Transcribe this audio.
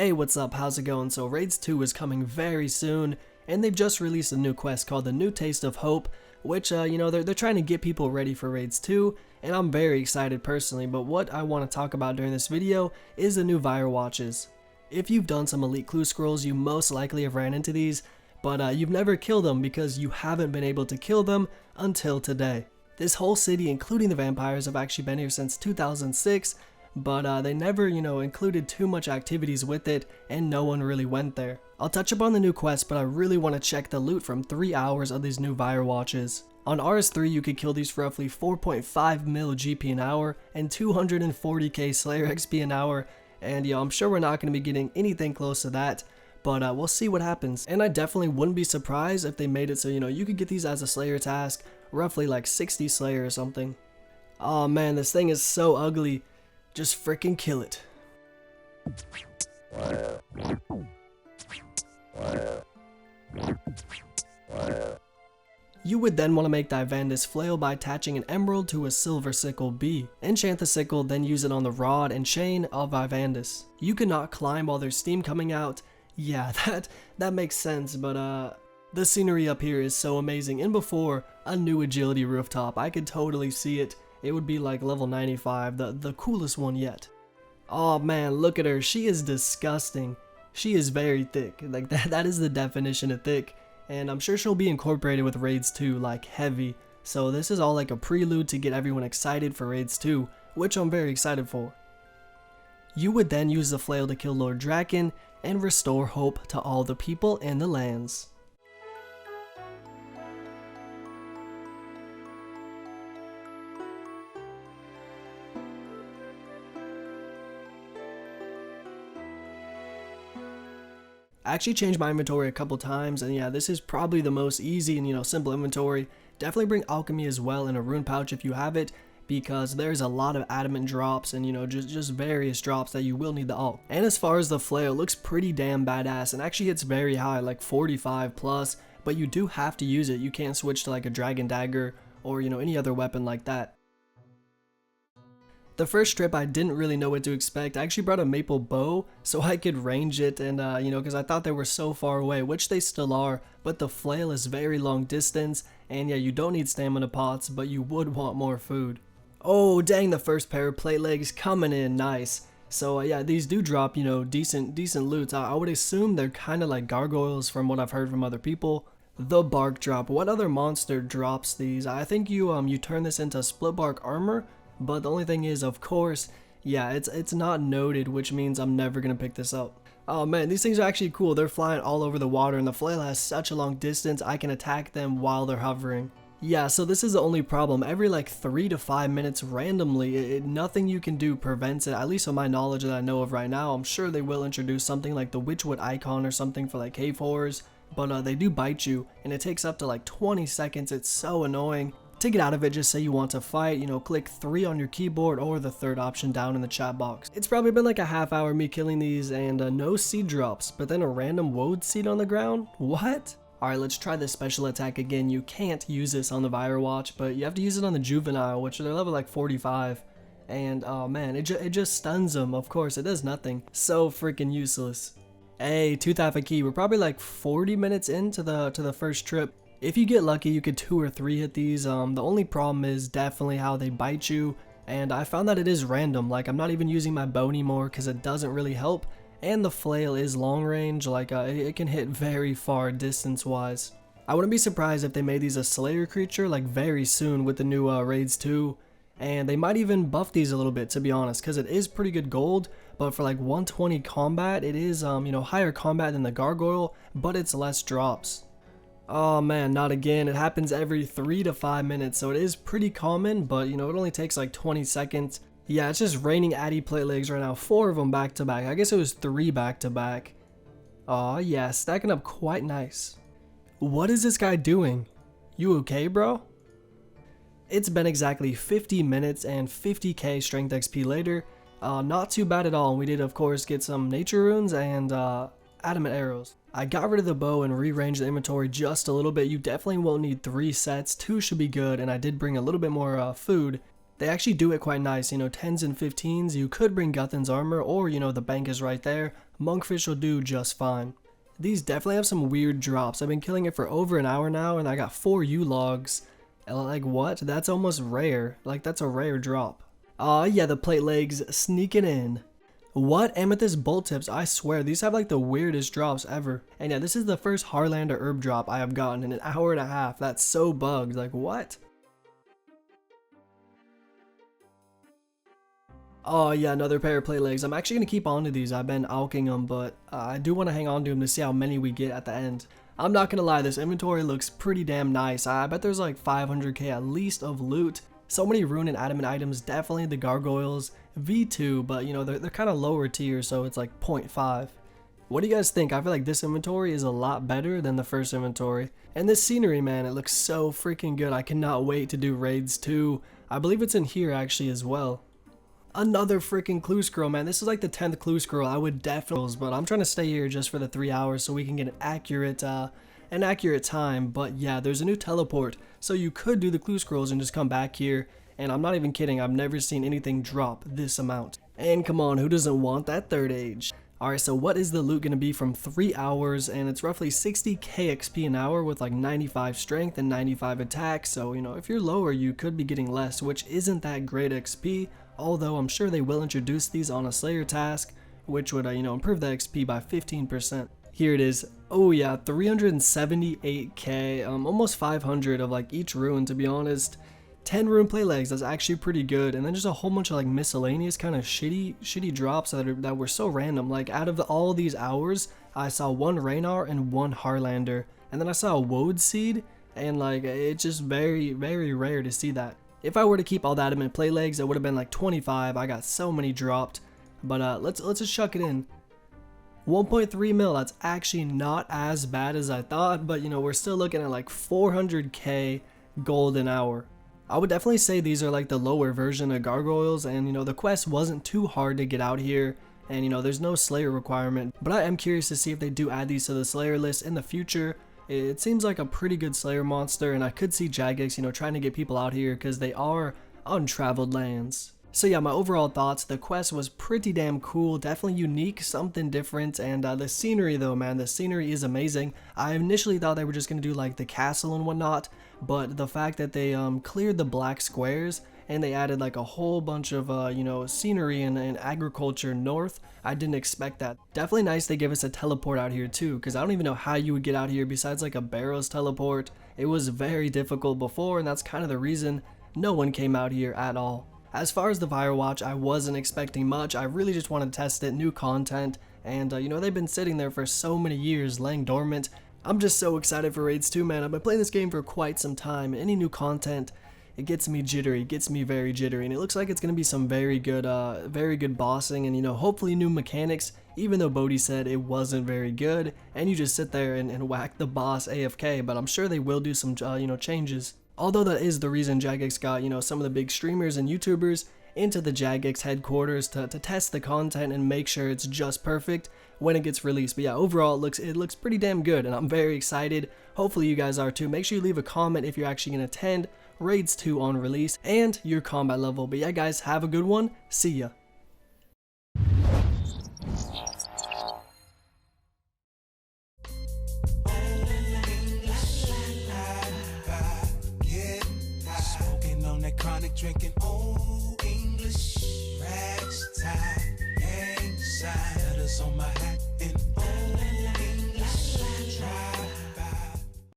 Hey, what's up? How's it going? So Raids 2 is coming very soon, and they've just released a new quest called the New Taste of Hope, which, they're trying to get people ready for Raids 2, and I'm very excited personally, but what I want to talk about during this video is the new Vyrewatches. If you've done some Elite Clue Scrolls, you most likely have ran into these, but you've never killed them because you haven't been able to kill them until today. This whole city, including the vampires, have actually been here since 2006, but they never, included too much activities with it, and no one really went there. I'll touch upon the new quest, but I really want to check the loot from 3 hours of these new Vyrewatches. On RS3, you could kill these for roughly 4.5 mil GP an hour and 240k Slayer XP an hour, and I'm sure we're not going to be getting anything close to that, but we'll see what happens. And I definitely wouldn't be surprised if they made it so, you could get these as a Slayer task, roughly like 60 Slayer or something. Oh man, this thing is so ugly. Just freaking kill it. You would then want to make thy Vandus flail by attaching an emerald to a silver sickle B. Enchant the sickle, then use it on the rod and chain of thy Vandus. You cannot climb while there's steam coming out. Yeah, that makes sense, but the scenery up here is so amazing, and before a new agility rooftop, I could totally see it. It would be like level 95, the coolest one yet. Oh man, look at her, she is disgusting. She is very thick, like that is the definition of thick, and I'm sure she'll be incorporated with Raids 2, like heavy. So this is all like a prelude to get everyone excited for Raids 2, which I'm very excited for. You would then use the flail to kill Lord Draken and restore hope to all the people in the lands. I actually changed my inventory a couple times, and yeah, this is probably the most easy and simple inventory. Definitely bring alchemy as well in a rune pouch if you have it, because there's a lot of adamant drops and just various drops that you will need the alch. And as far as the flail, it looks pretty damn badass and actually hits very high, like 45 plus, but you do have to use it. You can't switch to like a dragon dagger or any other weapon like that. The first trip I didn't really know what to expect. I actually brought a maple bow so I could range it, and because I thought they were so far away, which they still are, but the flail is very long distance, and yeah, you don't need stamina pots, but you would want more food. Oh dang, the first pair of plate legs coming in, nice. So yeah, these do drop, decent loot. I would assume they're kind of like gargoyles from what I've heard from other people. The bark drop, what other monster drops these? I think you turn this into split bark armor. But the only thing is, of course, yeah, it's not noted, which means I'm never going to pick this up. Oh man, these things are actually cool. They're flying all over the water, and the flail has such a long distance, I can attack them while they're hovering. Yeah, so this is the only problem. Every like 3 to 5 minutes randomly, nothing you can do prevents it, at least on my knowledge that I know of right now. I'm sure they will introduce something like the Witchwood icon or something for like cave horrors, but they do bite you, and it takes up to like 20 seconds. It's so annoying. To get out of it, just say you want to fight, click 3 on your keyboard or the third option down in the chat box. It's probably been like a half hour me killing these, and no seed drops, but then a random woad seed on the ground? What? Alright, let's try this special attack again. You can't use this on the Vyrewatch, but you have to use it on the Juvenile, which they're level like 45. And oh man, it just stuns them. Of course, it does nothing. So freaking useless. Hey, tooth half a key. We're probably like 40 minutes into the first trip. If you get lucky, you could 2 or 3 hit these. The only problem is definitely how they bite you, and I found that it is random. Like, I'm not even using my bow anymore because it doesn't really help, and the flail is long range. Like, it can hit very far distance wise. I wouldn't be surprised if they made these a Slayer creature like very soon with the new Raids 2, and they might even buff these a little bit, to be honest, because it is pretty good gold. But for like 120 combat, it is higher combat than the gargoyle, but it's less drops. Oh man, not again. It happens every 3 to 5 minutes, so it is pretty common, but it only takes like 20 seconds. Yeah, it's just raining Addy plate legs right now. 4 of them back to back. I guess it was 3 back to back. Aw, yeah, stacking up quite nice. What is this guy doing? You okay, bro? It's been exactly 50 minutes and 50k strength XP later. Not too bad at all. We did, of course, get some nature runes and adamant arrows. I got rid of the bow and rearranged the inventory just a little bit. You definitely won't need 3 sets, 2 should be good, and I did bring a little bit more food. They actually do it quite nice, 10s and 15s. You could bring Guthan's armor, or the bank is right there, Monkfish will do just fine. These definitely have some weird drops. I've been killing it for over an hour now and I got 4 U-logs. Like what? That's almost rare. Like that's a rare drop. Aw yeah, the plate legs sneaking in. What? Amethyst bolt tips, I swear these have like the weirdest drops ever. And yeah, this is the first Harlander herb drop I have gotten in an hour and a half. That's so bugged. Like what? Oh yeah, another pair of plate legs. I'm actually going to keep on to these. I've been alking them, but I do want to hang on to them to see how many we get at the end. I'm not going to lie, this inventory looks pretty damn nice. I bet there's like 500k at least of loot. So many rune and adamant items, definitely the gargoyles. V2, but you know, they're kind of lower tier, so it's like 0.5. What do you guys think? I feel like this inventory is a lot better than the first inventory. And this scenery, man, it looks so freaking good. I cannot wait to do raids too. I believe it's in here actually as well. Another freaking clue scroll, man. This is like the 10th clue scroll. I would definitely, but I'm trying to stay here just for the 3 hours so we can get an accurate time. But yeah, there's a new teleport, so you could do the clue scrolls and just come back here. And I'm not even kidding, I've never seen anything drop this amount. And come on, who doesn't want that third age? Alright, so what is the loot going to be from 3 hours? And it's roughly 60k XP an hour with like 95 strength and 95 attack. So, you know, if you're lower, you could be getting less, which isn't that great XP. Although I'm sure they will introduce these on a Slayer task, which would, you know, improve the XP by 15%. Here it is. Oh yeah, 378k, almost 500 of like each rune, to be honest. 10 rune plate legs, that's actually pretty good. And then just a whole bunch of like miscellaneous kind of shitty drops that were so random. Like out of all these hours, I saw 1 Raynar and 1 Harlander. And then I saw a Woad seed, and like it's just very rare to see that. If I were to keep all the adamant plate legs, it would have been like 25. I got so many dropped. But let's just chuck it in. 1.3 mil, that's actually not as bad as I thought, but you know, we're still looking at like 400k gold an hour. I would definitely say these are like the lower version of gargoyles, and you know, the quest wasn't too hard to get out here, and you know, there's no Slayer requirement, but I am curious to see if they do add these to the Slayer list in the future. It seems like a pretty good Slayer monster, and I could see Jagex, you know, trying to get people out here because they are untraveled lands. So yeah, my overall thoughts, the quest was pretty damn cool, definitely unique, something different, and the scenery though, man, the scenery is amazing. I initially thought they were just going to do like the castle and whatnot, but the fact that they cleared the black squares and they added like a whole bunch of, you know, scenery and agriculture north, I didn't expect that. Definitely nice they gave us a teleport out here too, because I don't even know how you would get out here besides like a Barrows teleport. It was very difficult before, and that's kind of the reason no one came out here at all. As far as the Vyrewatch, I wasn't expecting much. I really just wanted to test it, new content, and you know, they've been sitting there for so many years, laying dormant. I'm just so excited for raids too, man. I've been playing this game for quite some time. Any new content, it gets me jittery, gets me very jittery, and it looks like it's going to be some very good bossing, and you know, hopefully new mechanics, even though Bodhi said it wasn't very good, and you just sit there and whack the boss AFK, but I'm sure they will do some, you know, changes. Although that is the reason Jagex got, you know, some of the big streamers and YouTubers into the Jagex headquarters to test the content and make sure it's just perfect when it gets released. But yeah, overall it looks pretty damn good, and I'm very excited. Hopefully you guys are too. Make sure you leave a comment if you're actually going to attend Raids 2 on release and your combat level. But yeah guys, have a good one. See ya. Chronic drinking, old English, rags, tie, gang sign, letters on my